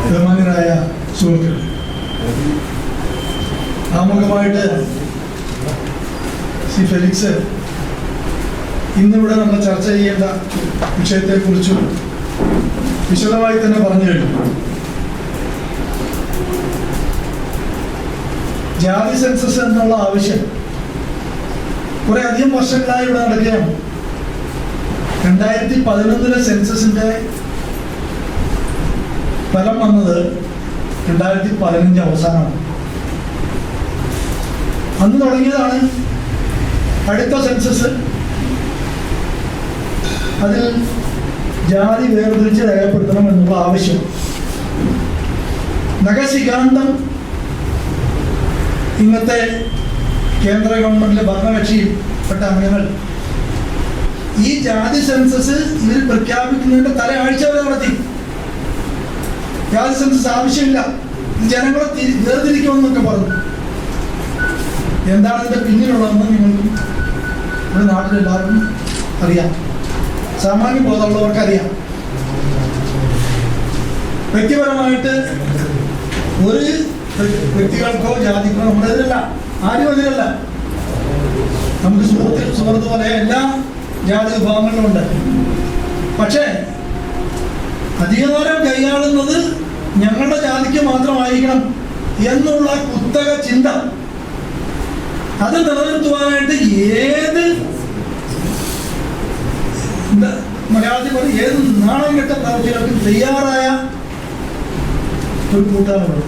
ബഹുമാന്യരായ സുഹൃത്തുക്കൾ, ആമുഖമായിട്ട് ശ്രീ ഫെലിക്സ് ഇന്നിവിടെ നമ്മൾ ചർച്ച ചെയ്യേണ്ട വിഷയത്തെക്കുറിച്ചും വിശദമായി തന്നെ പറഞ്ഞു കഴിഞ്ഞു. ജാതി സെൻസസ് എന്നുള്ള ആവശ്യം കുറെ അധികം വർഷങ്ങളായി ഇവിടെ നടക്കുകയാണ്. 2011 സെൻസസിന്റെ ഫലം വന്നത് 2015 അവസാനമാണ്. അന്ന് തുടങ്ങിയതാണ് അടുത്ത സെൻസസ്. അതിൽ ജാതി വേർതിരിച്ച് രേഖപ്പെടുത്തണം എന്നുള്ള ആവശ്യം നഖശിഖാന്തം ഇന്നത്തെ കേന്ദ്ര ഗവൺമെന്റിലെ ഭരണകക്ഷിയിൽപ്പെട്ട അംഗങ്ങൾ ഈ ജാതി സെൻസസ് ഇതിൽ പ്രഖ്യാപിക്കുന്നതിന്റെ തലയാഴ്ച വരെ നടത്തി. ജാതി സെൻസസ് ആവശ്യമില്ല, ജനങ്ങളെ വേർതിരിക്കുമെന്നൊക്കെ പറഞ്ഞു. എന്താണ് ഇതിന്റെ പിന്നിലുള്ളതെന്ന് നിങ്ങൾക്കും നമ്മുടെ നാട്ടിലെല്ലാവർക്കും അറിയാം, സാമാന്യ ബോധമുള്ളവർക്ക് അറിയാം. വ്യക്തിപരമായിട്ട് ഒരു വ്യക്തികൾക്കോ ജാതിക്കോ നമ്മുടെ ഇതിലല്ല, ആരും അതിലല്ല. നമുക്ക് സുഹൃത്ത് പോലെ എല്ലാ ജാതി വിഭാഗങ്ങളിലുണ്ട്. പക്ഷേ അധികാരം കൈയാളുന്നത് ഞങ്ങളുടെ ജാതിക്ക് മാത്രമായിരിക്കണം എന്നുള്ള കുത്തക ചിന്ത, അത് നിലനിർത്തുവാനായിട്ട് ഏത് മലയാളത്തിൽ പറയും ഏത് നാണം കെട്ട പ്രവൃത്തികൾക്കും തയ്യാറായ ഒരു കൂട്ടാനുള്ളത്.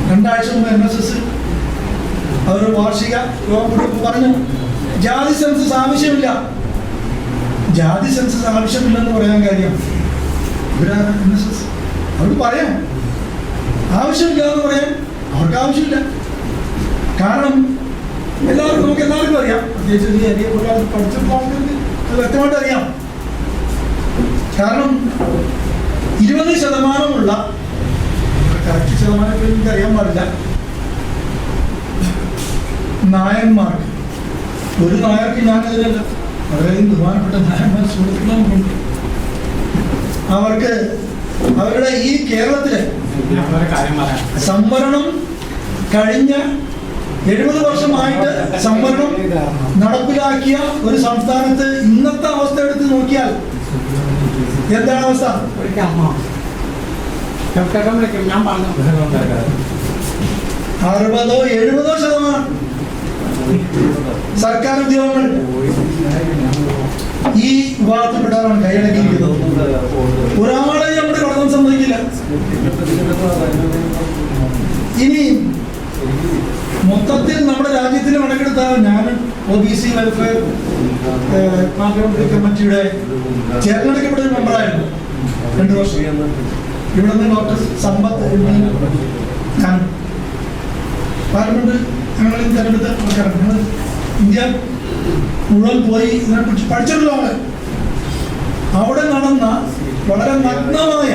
2 ആഴ്ച മുമ്പ് NSS അവരുടെ വാർഷിക യോഗം പറഞ്ഞു ജാതി സെൻസസ് ആവശ്യമില്ല. ജാതി സെൻസസ് ആവശ്യമില്ലെന്ന് പറയാൻ കാര്യം ഇവരാണ് NSS. അവർക്ക് പറയാം ആവശ്യമില്ല എന്ന് പറയാൻ അവർക്ക് ആവശ്യമില്ല. കാരണം നമുക്ക് എല്ലാവർക്കും അറിയാം, പ്രത്യേകിച്ച് പഠിച്ചിട്ടുള്ള ആൾക്കാർക്ക് അത് വ്യക്തമായിട്ട് അറിയാം. കാരണം 20% കറക്റ്റ് ശതമാനം എനിക്ക് അറിയാൻ പാടില്ല, നായന്മാർക്ക്, ഒരു നായർക്ക് ഞാനതിലല്ല, വളരെയധികം ബഹുമാനപ്പെട്ട നായന്മാർ സുഹൃത്തുക്കളുണ്ട്, അവർക്ക് അവരുടെ ഈ കേരളത്തിലെ സംവരണം കഴിഞ്ഞ 70 വർഷമായിട്ട് സംവരണം നടപ്പിലാക്കിയ ഒരു സംസ്ഥാനത്ത് ഇന്നത്തെ അവസ്ഥ എടുത്ത് നോക്കിയാൽ എന്താണ് അവസ്ഥ? 60-70% സർക്കാർ ഉദ്യോഗങ്ങൾ ഈ വിഭാഗത്തിൽപ്പെട്ടാണ് കൈയടക്കിയിരിക്കുന്നത്. ഒരാളെ നമ്മുടെ കടന്നു സമ്മതിക്കില്ല. ഇനി മൊത്തത്തിൽ നമ്മുടെ രാജ്യത്തിന് കണക്കെടുത്താൽ ഞാൻ OBC വെൽഫെയർ പാർലമെന്ററി കമ്മിറ്റിയുടെ ചേർന്നെടുക്കപ്പെട്ട ഒരു മെമ്പറായിരുന്നു 2 വർഷം. ഇവിടെ നിന്ന് ഡോക്ടർ സമ്പത്ത് ഞാൻ പാർലമെന്റ് ഞങ്ങളിൽ തെരഞ്ഞെടുത്ത ആൾക്കാരാണ്. ഞങ്ങൾ ഇന്ത്യ മുഴുവൻ പോയി ഇതിനെക്കുറിച്ച് പഠിച്ചിട്ടുള്ള ആള്. അവിടെ നടന്ന വളരെ നഗ്നമായ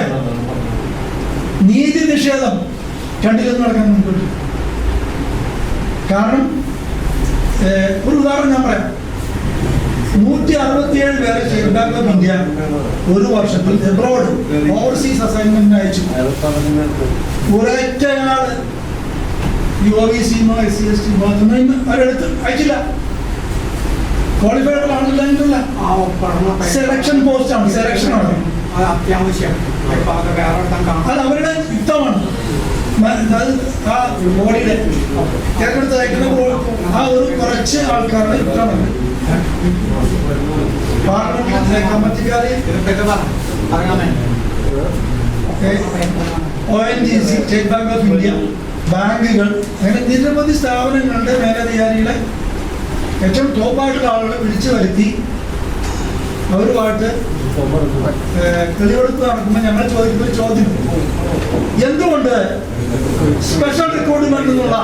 നീതി നിഷേധം കണ്ടില്ലെന്ന് നടക്കാൻ നമുക്ക്. കാരണം ഒരു ഉദാഹരണം ഞാൻ പറയാം. 167 പേരെ സ്റ്റേറ്റ് ബാങ്ക് ഓഫ് ഇന്ത്യ ഒരു വർഷത്തിൽ എബ്രോഡ് ഓവർസീസ് അസൈൻമെന്റ് അയച്ചു. ഒരൊറ്റയാള് OBC SC അവരെടുത്ത് അയച്ചില്ല. ക്വാളിഫൈഡ് ആളില്ല. സെലക്ഷൻ പോസ്റ്റ് ആണ്, സെലക്ഷൻ ആണ്, അത് അവരുടെ യുക്തമാണ്. ആ ബോഡിയുടെ തിരഞ്ഞെടുത്ത് അയക്കുന്ന ആ ഒരു കുറച്ച് ആൾക്കാരുടെ യുക്തമാണ്. പാർലമെന്റിലെ കമ്മിറ്റിക്കാരെ ONGC state bank of India, ബാങ്കുകൾ, അങ്ങനെ നിരവധി സ്ഥാപനങ്ങളുടെ മേലധികാരികളെ ഏറ്റവും ടോപ്പായിട്ടുള്ള ആളുകളെ വിളിച്ചു വരുത്തി അവരുമായിട്ട് തെളിവെടുപ്പ് നടക്കുമ്പോൾ ഞങ്ങൾ ചോദിക്കുന്ന ഒരു ചോദ്യം, എന്തുകൊണ്ട് സ്പെഷ്യൽ റിക്രൂട്ട്മെന്റ് എന്നുള്ള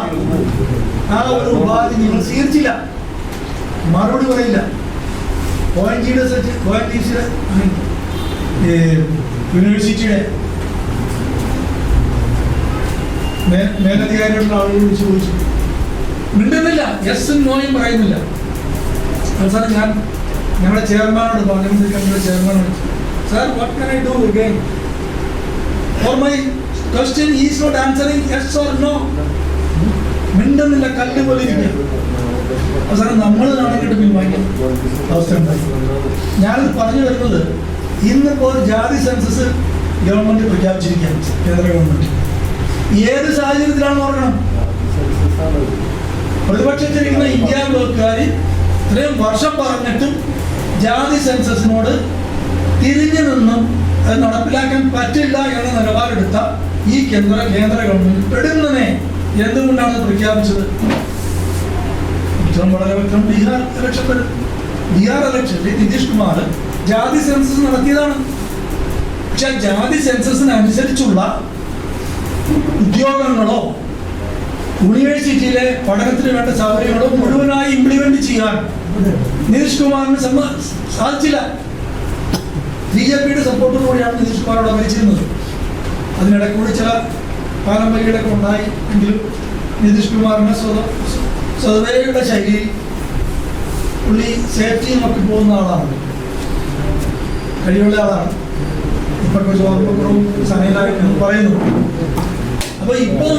ആ ഒരു ഉപാധി നിങ്ങൾ സ്വീകരിച്ചില്ല? മറുപടി പറയില്ല. യൂണിവേഴ്സിറ്റിയുടെ മേലധികാരികളുടെ ആളുകൾ ചോദിച്ചു, മിണ്ടുന്നില്ല, യെസും നോയും പറയുന്നില്ല. അവസാനം ഞങ്ങളുടെ ചെയർമാനോട്, പാർലമെന്ററി കമ്മിറ്റിയുടെ ചെയർമാനോട് Sir, what can I do again? Or my question is not answering yes or no. മിണ്ടുന്നില്ല, കല്ല് പോലെ ഇരിക്കുക. അവസാനം നമ്മൾ നാണക്കെട്ട് പിൻവാങ്ങിയ അവസ്ഥ ഉണ്ടായി. ഞാനിത് പറഞ്ഞു വരുന്നത്, ഇന്നിപ്പോൾ ജാതി സെൻസസ് ഗവൺമെന്റ് പ്രഖ്യാപിച്ചിരിക്കുകയാണ്, കേന്ദ്ര ഗവൺമെന്റ്. ഏത് സാഹചര്യത്തിലാണെന്ന് ഓർക്കണം. പ്രതിപക്ഷത്തിരിക്കുന്ന ഇന്ത്യ ബ്ലോക്കുകാർ ഇത്രയും വർഷം പറഞ്ഞിട്ടും ജാതി സെൻസസിനോട് തിരിഞ്ഞു നിന്നും അത് നടപ്പിലാക്കാൻ പറ്റില്ല എന്ന നിലപാടെടുത്ത ഈ കേന്ദ്ര ഗവൺമെന്റ് പെടുന്നതിനെ എന്തുകൊണ്ടാണ് പ്രഖ്യാപിച്ചത്? ഉത്തരം വളരെ വ്യക്തം. ബീഹാർ ഇലക്ഷനിൽ നിതീഷ് കുമാർ ജാതി സെൻസസ് നടത്തിയതാണ്. പക്ഷെ ജാതി സെൻസസിനനുസരിച്ചുള്ള ഉദ്യോഗങ്ങളോ യൂണിവേഴ്സിറ്റിയിലെ പഠനത്തിന് വേണ്ട സൗകര്യങ്ങളോ മുഴുവനായി ഇംപ്ലിമെന്റ് ചെയ്യാൻ നിതീഷ് കുമാറിന് സാധിച്ചില്ല. BJPയുടെ സപ്പോർട്ടോടുകൂടിയാണ് നിതീഷ് കുമാർ അവിടെ ഭരിച്ചിരുന്നത്. അതിനിടയ്ക്കൂടി ചില പാരമ്പര്യങ്ങളൊക്കെ ഉണ്ടായി എങ്കിലും നിതീഷ് കുമാറിന്റെ സ്വതവേയുടെ ശൈലിയിൽ പുള്ളി സേഫ്റ്റി നോക്കി പോകുന്ന ആളാണ്, കഴിവുള്ള ആളാണ്. ഇപ്പൊ ചോർപ്പുറവും സനയിലായിട്ട് പറയുന്നു. അപ്പൊ ഇപ്പോൾ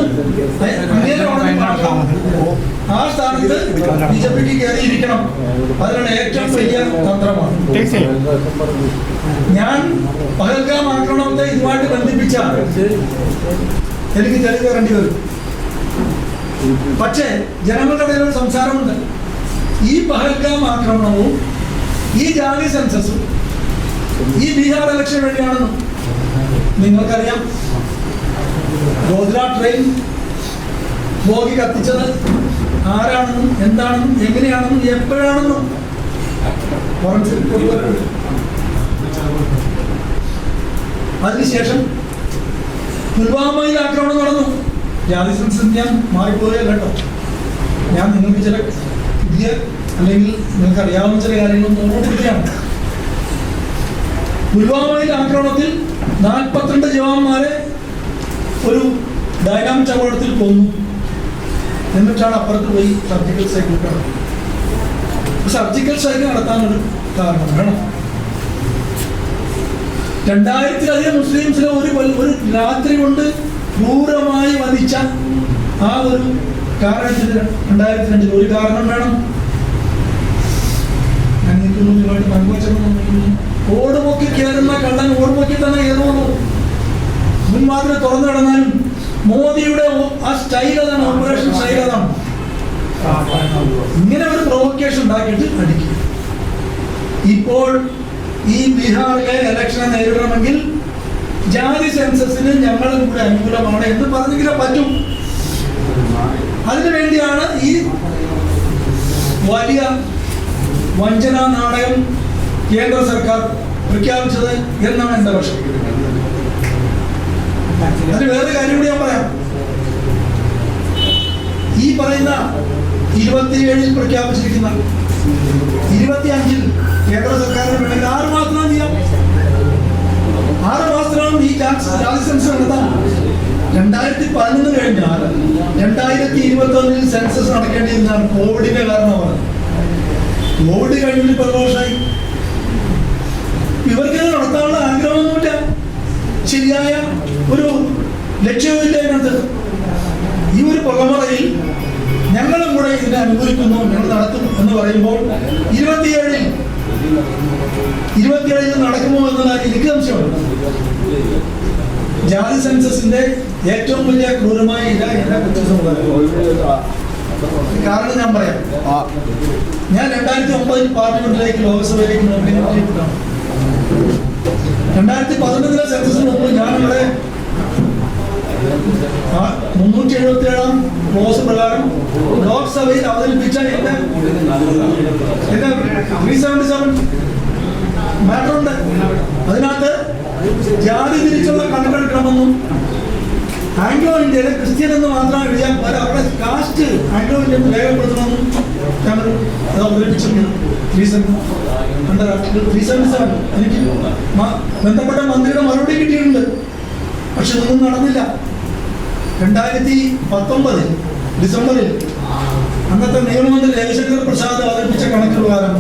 ആ സ്ഥാനത്ത് BJPക്ക് കയറിയിരിക്കണം. അതിനുള്ള ഏറ്റവും വലിയ തന്ത്രമാണ്. ഞാൻ പഹൽഗാം ആക്രമണത്തെ ഇതുമായിട്ട് ബന്ധിപ്പിച്ചാൽ എനിക്ക് തെളിവ് തരേണ്ടി വരും. പക്ഷേ ജനങ്ങളുടെ ഇടയിലൊരു സംസാരമുണ്ട്. ഈ പഹൽഗാം ആക്രമണവും ഈ ജാതി സെൻസസും ഈ ബീഹാർ ഇലക്ഷൻ വേണ്ടിയാണെന്നും നിങ്ങൾക്കറിയാം. ഗോദ്ര ട്രെയിൻ ബോഗി കത്തിച്ചത് ആരാണെന്നും എന്താണെന്നും എങ്ങനെയാണെന്നും എപ്പോഴാണെന്നും ഫോറൻസിക് റിപ്പോർട്ട്. അതിനുശേഷം പുൽവാമയിൽ ആക്രമണം നടന്നു. ജാതി സെൻസസ് ഞാൻ മാറിപ്പോയല്ല കേട്ടോ. ഞാൻ നിങ്ങൾക്ക് ചില പുതിയ അല്ലെങ്കിൽ നിങ്ങൾക്ക് അറിയാവുന്ന ചില കാര്യങ്ങൾ ഓർമ്മിപ്പിക്കുകയാണ്. പുൽവാമയിൽ ആക്രമണത്തിൽ 42 ജവാന്മാരെ ഒരു ഡൈനാമിക് അപകടത്തിൽ കൊന്നു. എന്നിട്ടാണ് അപ്പുറത്ത് പോയി സർജിക്കൽ സ്ട്രൈക്ക് നടത്തുന്നത്. സർജിക്കൽ സ്ട്രൈക്ക് നടത്താനൊരു കാരണം വേണം. 2000-ലധികം മുസ്ലിംസിനെ ഒരു രാത്രി കൊണ്ട് ക്രൂരമായി വധിച്ച ആ ഒരു കാരണത്തിന് 2002 ഒരു കാരണം വേണം. ഓടുമൊക്കി കയറുന്ന കള്ളൻ ഓടുമൊക്കി തന്നെ കയറുള്ളൂ. മുൻവാതിൽ തുറന്നു കിടന്നാലും മോദിയുടെ ആ സ്റ്റൈൽ അതാണ്, ഓപ്പറേഷൻ സ്റ്റൈൽ അതാണ്. ഇങ്ങനെ ഒരു പ്രൊവോക്കേഷൻ ഉണ്ടാക്കിയിട്ട് അടിക്കും. ഇപ്പോൾ ഈ ബീഹാറിലെ ഇലക്ഷനെ നേരിടണമെങ്കിൽ ജാതി സെൻസസിന് ഞങ്ങളും കൂടെ അനുകൂലമാണ് എന്ന് പറഞ്ഞെങ്കിലേ പറ്റും. അതിനുവേണ്ടിയാണ് ഈ വലിയ വഞ്ചനാ നാടകം കേന്ദ്ര സർക്കാർ പ്രഖ്യാപിച്ചത് എന്നാണ് എന്റെ പക്ഷം. അതിന് വേറെ കാര്യം കൂടി ഞാൻ പറയാം. ഈ പറയുന്ന 27-ൽ പ്രഖ്യാപിച്ചിരിക്കുന്ന 25-ൽ കേന്ദ്ര സർക്കാരിന് വേണമെങ്കിൽ 6 മാസത്തിനാണ് ചെയ്യാം. 6 മാസത്തിനാണ് ഈ ജാതി സെൻസസ് നടത്താം. 2011 കഴിഞ്ഞാൽ 2021-ൽ സെൻസസ് നടക്കേണ്ടിയിരുന്നതാണ്. കോവിഡിന്റെ കാരണമാണ്. കോവിഡ് കഴിഞ്ഞിട്ട് 10 വർഷമായി. ഇവർക്കിത് നടത്താനുള്ള ആഗ്രഹമൊന്നുമില്ല, ശരിയായ ഒരു ലക്ഷ്യമില്ല ഇതിനകത്ത്. ഈ ഒരു പുകമറയിൽ ഞങ്ങളും കൂടെ ഇതിനെ അനുകൂലിക്കുന്നു, ഞങ്ങൾ നടത്തും എന്ന് പറയുമ്പോൾ 27-ൽ നടക്കുമോ എന്നതാണ് എനിക്ക് സംശയമുണ്ട്. ജാതി സെൻസസിന്റെ ഏറ്റവും വലിയ ക്രൂരമായ ഇല്ല എന്നെ കാരണം ഞാൻ പറയാം. ഞാൻ 2009-ൽ പാർലമെന്റിലേക്ക് ലോക്സഭയിലേക്ക് നോമിനേറ്റ് ചെയ്തിട്ടാണ്. 2011-ലെ സെൻസസിന് മുമ്പ് ഞാനിവിടെ 377-ാം ക്ലോസ് പ്രകാരം ലോക്സഭയിൽ അവതരിപ്പിച്ച എന്റെ 377 മാറ്ററുണ്ട്. അതിനകത്ത് ജാതി തിരിച്ചുള്ള കണക്കെടുക്കണമെന്നും ആംഗ്ലോ ഇന്ത്യയിലെ ക്രിസ്ത്യൻ എന്ന് മാത്രം എഴുതിയാൽ അവരുടെ കാസ്റ്റ് ആംഗ്ലോ ഇന്ത്യൻ രേഖപ്പെടുത്തണമെന്നും ഞാൻ അത് അവതരിപ്പിച്ചിട്ടുണ്ട്. 377 എനിക്ക് ബന്ധപ്പെട്ട മന്ത്രിയുടെ മറുപടി കിട്ടിയിട്ടുണ്ട്. പക്ഷെ ഇതൊന്നും നടന്നില്ല. 2019 ഡിസംബറിൽ അന്നത്തെ നിയമമന്ത്രി രവിശങ്കർ പ്രസാദ് അവതരിപ്പിച്ച കണക്ക് പ്രകാരം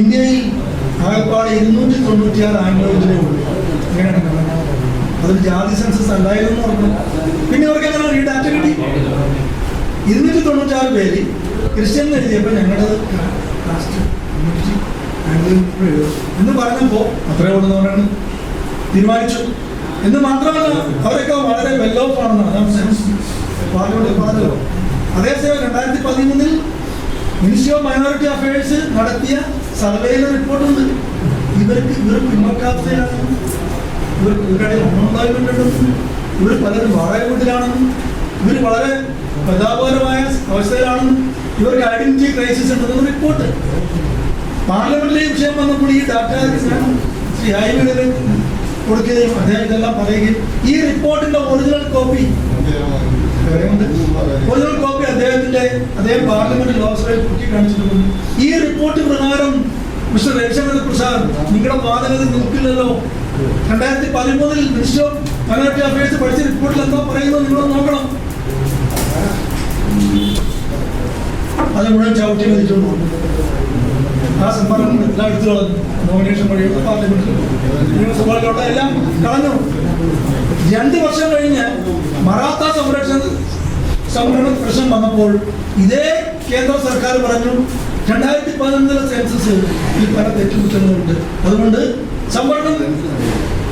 ഇന്ത്യയിൽ ആകെപ്പാട് 296 ആംഗ്ലോജിലേ ഉള്ളൂ. അങ്ങനെയാണ് കണക്കാക്കുന്നത്. അതൊരു ജാതി സെൻസസ് അല്ലായിരുന്നു പറഞ്ഞു. പിന്നെ അവർക്ക് എങ്ങനെ ഈ ഡാറ്റ കിട്ടി? 296 പേര് ക്രിസ്ത്യൻ എഴുതിയപ്പോൾ ഞങ്ങളുടെ കാസ്റ്റ് എന്ന് പറഞ്ഞപ്പോൾ അത്രേ ഉള്ളതാണ് തീരുമാനിച്ചു. എന്ന് മാത്രമല്ല അവരൊക്കെ വളരെ വെൽ ഓഫ് ആണെന്ന് അതാണ് സെൻസ് പാർലമെന്റ് പറഞ്ഞല്ലോ. അതേസമയം 2013 മിനിസ്ട്രി ഓഫ് മൈനോറിറ്റി അഫയേഴ്സ് നടത്തിയ സർവേയിലെ റിപ്പോർട്ടുണ്ട്. ഇവർ പിന്നോക്കാവസ്ഥയിലാണ്, ഇവർക്ക് ഇവരുടെ അൺഎംപ്ലോയ്മെന്റ് ഉണ്ടെന്നും ഇവർ പലരും വാടക വീട്ടിലാണെന്നും ഇവർ വളരെ പരിതാപകരമായ അവസ്ഥയിലാണെന്നും ഇവർക്ക് ഐഡന്റിറ്റി ക്രൈസിസ് ഉണ്ടെന്നും റിപ്പോർട്ട്. പാർലമെന്റിലെ വിഷയം വന്നപ്പോൾ ഈ ഡാറ്റ ശ്രീ ഹൈബിഡിന് കൊടുക്കുകയും അദ്ദേഹം ഇതെല്ലാം പറയുകയും ഈ റിപ്പോർട്ടിന്റെ ഒറിജിനൽ കോപ്പി അദ്ദേഹം പാർലമെന്റ് ലോക്സഭയിൽ കുറ്റി കാണിച്ചിട്ടുണ്ട്. ഈ റിപ്പോർട്ട് പ്രകാരം മിസ്റ്റർ രവിശങ്കർ പ്രസാദ് നിങ്ങളുടെ വാദഗതി നിൽക്കില്ലല്ലോ. 2013 മിനിസ്റ്റർ ഓഫ് മൈനോറിറ്റി അഫയേഴ്സ് പഠിച്ച റിപ്പോർട്ടിൽ എന്താ പറയുന്നത് നിങ്ങൾ നോക്കണം. അത് മുഴുവൻ ചവിട്ടി മതിച്ചുകൊണ്ട് ആ സംഭരണം എല്ലാം എടുത്തു കളഞ്ഞു. നോമിനേഷൻ വഴിയുള്ള പാർലമെന്റിൽ നിയമസഭകളിലൂടെ എല്ലാം കളഞ്ഞു. 2 വർഷം കഴിഞ്ഞ് മറാത്ത സംവരണ പ്രശ്നം വന്നപ്പോൾ ഇതേ കേന്ദ്ര സർക്കാർ പറഞ്ഞു 2011 സെൻസസ് പല തെറ്റുകുറ്റങ്ങളുണ്ട്, അതുകൊണ്ട് സംവരണം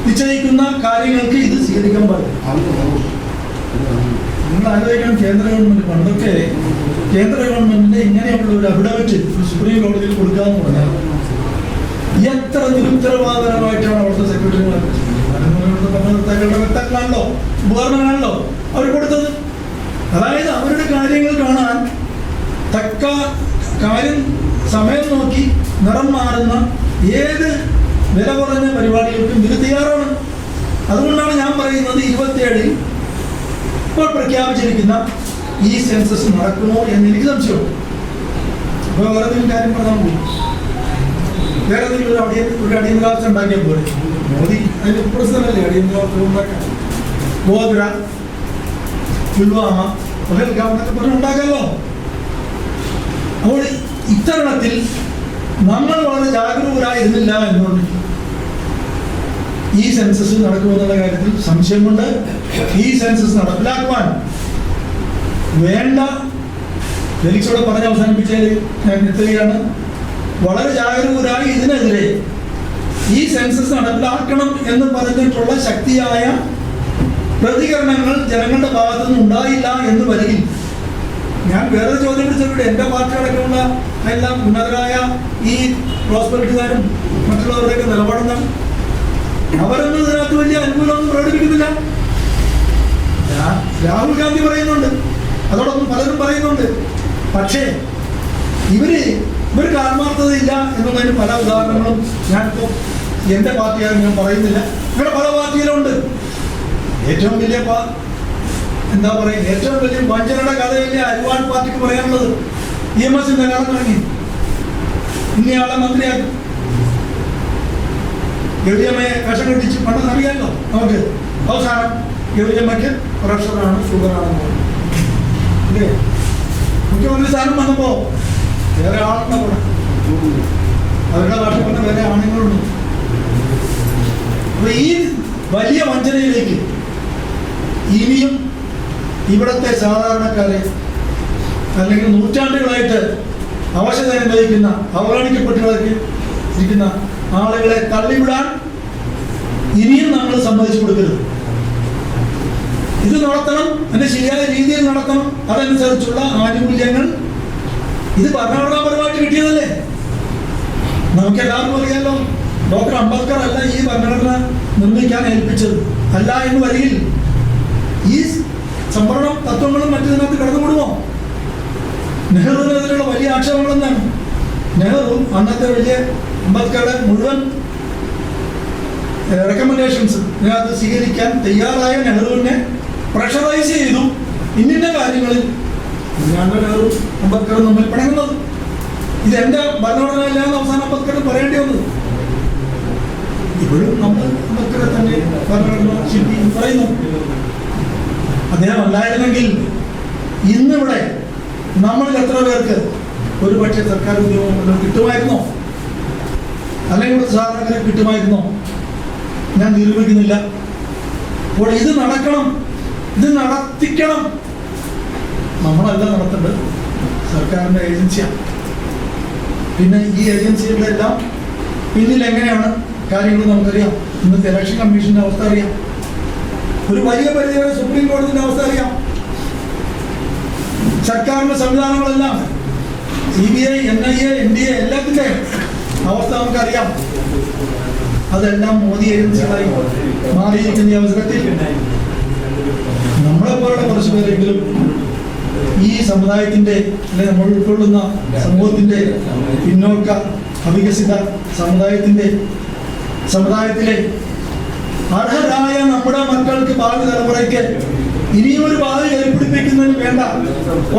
നിശ്ചയിക്കുന്ന കാര്യങ്ങൾക്ക് ഇത് സ്വീകരിക്കാൻ പാടില്ല. നിങ്ങൾ ആലോചിക്കണം, കേന്ദ്ര ഗവൺമെന്റ് പണ്ടൊക്കെ കേന്ദ്ര ഗവൺമെന്റിന്റെ ഇങ്ങനെയുള്ള ഒരു അഫിഡവിറ്റ് സുപ്രീം കോടതിയിൽ കൊടുക്കാന്ന് പറഞ്ഞാൽ എത്ര നിരുത്തരവാദപരമായിട്ടാണ് അവിടുത്തെ സെക്രട്ടറിമാർ വ്യക്തങ്ങളാണല്ലോ ഉപകരണങ്ങളാണല്ലോ അവർ കൊടുത്തത്. അതായത് അവരുടെ കാര്യങ്ങൾ കാണാൻ തക്ക കാര്യം സമയം നോക്കി നിറം മാറുന്ന ഏത് വില കുറഞ്ഞ പരിപാടികൾക്കും ഇത് തയ്യാറാണ്. അതുകൊണ്ടാണ് ഞാൻ പറയുന്നത് 27 ഇപ്പോൾ പ്രഖ്യാപിച്ചിരിക്കുന്ന ഈ സെൻസസ് നടക്കുമോ എന്ന് എനിക്ക് സംശയമുണ്ട്. അപ്പോൾ വേറെ എന്തെങ്കിലും കാര്യം പറഞ്ഞാൽ പോകും, വേറെ എന്തെങ്കിലും ഒരു അടിയന്തരാവസ്ഥ ഉണ്ടാക്കിയാൽ പോലെ മോദി അതിൻ്റെ പ്രസിഡന്റല്ലേ അടിയന്തരാവസ്ഥ ഉണ്ടാക്കാൻ. ഗോദ്ര, പുൽവാമ, പഹൽഗാം എന്നൊക്കെ പറഞ്ഞ് ഉണ്ടാക്കാമല്ലോ. അപ്പോൾ ഇത്തരണത്തിൽ നമ്മൾ വളരെ ജാഗരൂകരായിരുന്നില്ല എന്നുകൊണ്ട് ഈ സെൻസസ് നടക്കുമെന്നുള്ള കാര്യത്തിൽ സംശയമുണ്ട്. ഈ സെൻസസ് നടപ്പിലാക്കുവാൻ വേണ്ട ഫെലിക്സോടെ പറഞ്ഞ് അവസാനിപ്പിച്ചതിൽ ഞാൻ എത്തുകയാണ്. വളരെ ജാഗരൂകരായി ഇതിനെതിരെ ഈ സെൻസസ് നടപ്പിലാക്കണം എന്ന് പറഞ്ഞിട്ടുള്ള ശക്തിയായ പ്രതികരണങ്ങൾ ജനങ്ങളുടെ ഭാഗത്തുനിന്ന് ഉണ്ടായില്ല എന്ന് വരികിൽ ഞാൻ വേറെ ചോദ്യം വിളിച്ചവരുടെ എൻ്റെ പാർട്ടി അടക്കമുള്ള എല്ലാം ഉന്നതരായ ഈ പ്രോസ്പെരിറ്റിക്കാരും മറ്റുള്ളവരുടെയൊക്കെ നിലപാടെന്താണ്? അവരൊന്നും ഇതിനകത്ത് വലിയ അനുകൂലമൊന്നും പ്രകടിപ്പിക്കുന്നില്ല. രാഹുൽ ഗാന്ധി പറയുന്നുണ്ട്, അതോടൊപ്പം പലരും പറയുന്നുണ്ട്. പക്ഷേ ഇവർക്ക് ആത്മാർത്ഥതയില്ല എന്നുള്ളതിന് പല ഉദാഹരണങ്ങളും ഞാനിപ്പോൾ എൻ്റെ പാർട്ടിയാരും ഞാൻ പറയുന്നില്ല, ഇവിടെ പല പാർട്ടിയിലുണ്ട്. ഏറ്റവും വലിയ എന്താ പറയുക, ഏറ്റവും വലിയ വഞ്ചനയുടെ കഥയല്ലേ അരിവാൾ പാർട്ടിക്ക് പറയാനുള്ളത്. EMSന്റെ കാലം തുടങ്ങി ഇന്നയാളെ മന്ത്രിയാക്കി ഗൗരിയമ്മയെ വിഷം കെട്ടിച്ച് പണ്ടെന്ന് അറിയാമല്ലോ നമുക്ക്. അവസാനം ഗൗരിയമ്മയ്ക്ക് പ്രഷറാണ്, ഷുഗറാണെന്ന് പറഞ്ഞു. ഇല്ലേ, മുഖ്യമന്ത്രി സ്ഥാനം വന്നപ്പോൾ വേറെ ആളുടെ കൂടെ അവരുടെ ഭാഷ പറഞ്ഞ വേറെ ആണുങ്ങളുണ്ട്. അപ്പൊ ഈ വലിയ വഞ്ചനയിലേക്ക് ഇനിയും ഇവിടുത്തെ സാധാരണക്കാരെ അല്ലെങ്കിൽ നൂറ്റാണ്ടുകളായിട്ട് അവശത അനുഭവിക്കുന്ന അവഗണിക്കപ്പെട്ടിരിക്കുന്ന ആളുകളെ തള്ളിവിടാൻ ഇനിയും നമ്മൾ സമ്മതിച്ചു കൊടുക്കരുത്. ഇത് നടത്തണം, അതിന്റെ ശരിയായ രീതിയിൽ നടത്തണം. അതനുസരിച്ചുള്ള ആനുകൂല്യങ്ങൾ ഇത് ഭരണഘടനാപരമായിട്ട് കിട്ടിയതല്ലേ. നമുക്ക് എല്ലാവർക്കും അറിയാലോ, ഡോക്ടർ അംബേദ്കർ അല്ല ഈ ഭരണഘടന നിർമ്മിക്കാൻ ഏൽപ്പിച്ചത്. അല്ല എന്ന് വരികിൽ ഈ സംവരണം തത്വങ്ങളും മറ്റതിനകത്ത് കടന്നുകൂടുമോ? നെഹ്റുവിനെതിരെയുള്ള വലിയ ആക്ഷേപങ്ങൾ എന്താണ്? നെഹ്റു അന്നത്തെ വലിയ അംബേദ്കറുടെ മുഴുവൻ റെക്കമെൻഡേഷൻസ് ഇതിനകത്ത് സ്വീകരിക്കാൻ തയ്യാറായ നെഹ്റുവിനെ പ്രഷറൈസ് ചെയ്തു. ഇന്നിന്റെ കാര്യങ്ങളിൽ നെഹ്റു അംബേദ്കറും തമ്മിൽ പിണങ്ങുന്നത്. ഇത് എന്റെ ഭരണഘടനയിലാണ് അവസാനം അംബേദ്കർ പറയേണ്ടി വന്നത്. ഇപ്പോഴും നമ്മൾ അംബേദ്കറെ തന്നെ ഭരണഘടന ശില്പി പറയുന്നു. അദ്ദേഹം അല്ലായിരുന്നെങ്കിൽ ഇന്നിവിടെ നമ്മളിൽ എത്ര പേർക്ക് ഒരു പക്ഷേ സർക്കാർ ഉദ്യോഗം കിട്ടുമായിരുന്നോ? അല്ലെങ്കിൽ ഇവിടെ സാധനങ്ങൾ കിട്ടുമായിരുന്നോ? ഞാൻ നിരൂപിക്കുന്നില്ല. അപ്പോൾ ഇത് നടക്കണം, ഇത് നടത്തിക്കണം. നമ്മളല്ല നടത്തേണ്ടത്, സർക്കാരിൻ്റെ ഏജൻസിയാണ്. പിന്നെ ഈ ഏജൻസികളെല്ലാം പിന്നിൽ എങ്ങനെയാണ് കാര്യങ്ങൾ നമുക്കറിയാം. ഇന്നത്തെ ഇലക്ഷൻ കമ്മീഷൻ്റെ അവസ്ഥ അറിയാം, ഒരു വലിയ പരിധിവരെ സുപ്രീം കോടതിൻ്റെ അവസ്ഥ അറിയാം. സർക്കാരിൻ്റെ സംവിധാനങ്ങളെല്ലാം CBI, NIA, NDA എല്ലാത്തിൻ്റെ അവസ്ഥ നമുക്കറിയാം. അതെല്ലാം മോദി ഏജൻസികളായി മാറിയിരിക്കുന്ന ഈ അവസരത്തിൽ നമ്മളെപ്പോലുള്ള കുറച്ച് പേരെങ്കിലും ഈ സമുദായത്തിൻ്റെ, അല്ലെങ്കിൽ നമ്മൾ ഉൾക്കൊള്ളുന്ന സമൂഹത്തിൻ്റെ പിന്നോക്ക അവികസിത സമുദായത്തിലെ അർഹരായ നമ്മുടെ മക്കൾക്ക്, ഭാവി തലമുറയ്ക്ക് ഇനിയും ഒരു ഭാവി ഏർപ്പെടുപ്പിക്കുന്നതിന് വേണ്ട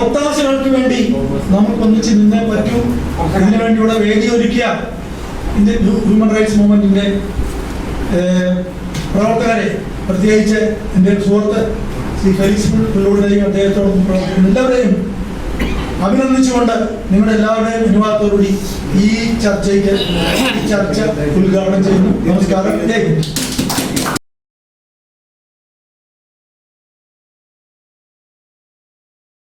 ഒത്താശകൾക്ക് വേണ്ടി നമുക്കൊന്നിച്ച് നിന്നേ പറ്റൂ. ഇതിനു വേണ്ടിയുള്ള വേദി ഒരുക്കിയ ഇന്ത്യൻ ഹ്യൂമൻ റൈറ്റ്സ് മൂവ്മെന്റിന്റെ പ്രവർത്തകരെ, പ്രത്യേകിച്ച് എൻ്റെ സുഹൃത്ത് ശ്രീ ഫെലിക്സ് പുല്ലൂരിനെയും അദ്ദേഹത്തോടൊപ്പം പ്രവർത്തിക്കുന്ന എല്ലാവരെയും അഭിനന്ദിച്ചുകൊണ്ട് നിങ്ങളുടെ എല്ലാവരുടെയും അനുവാദത്തോടുകൂടി ഈ ചർച്ച ഉദ്ഘാടനം ചെയ്യുന്നു. നമസ്കാരം.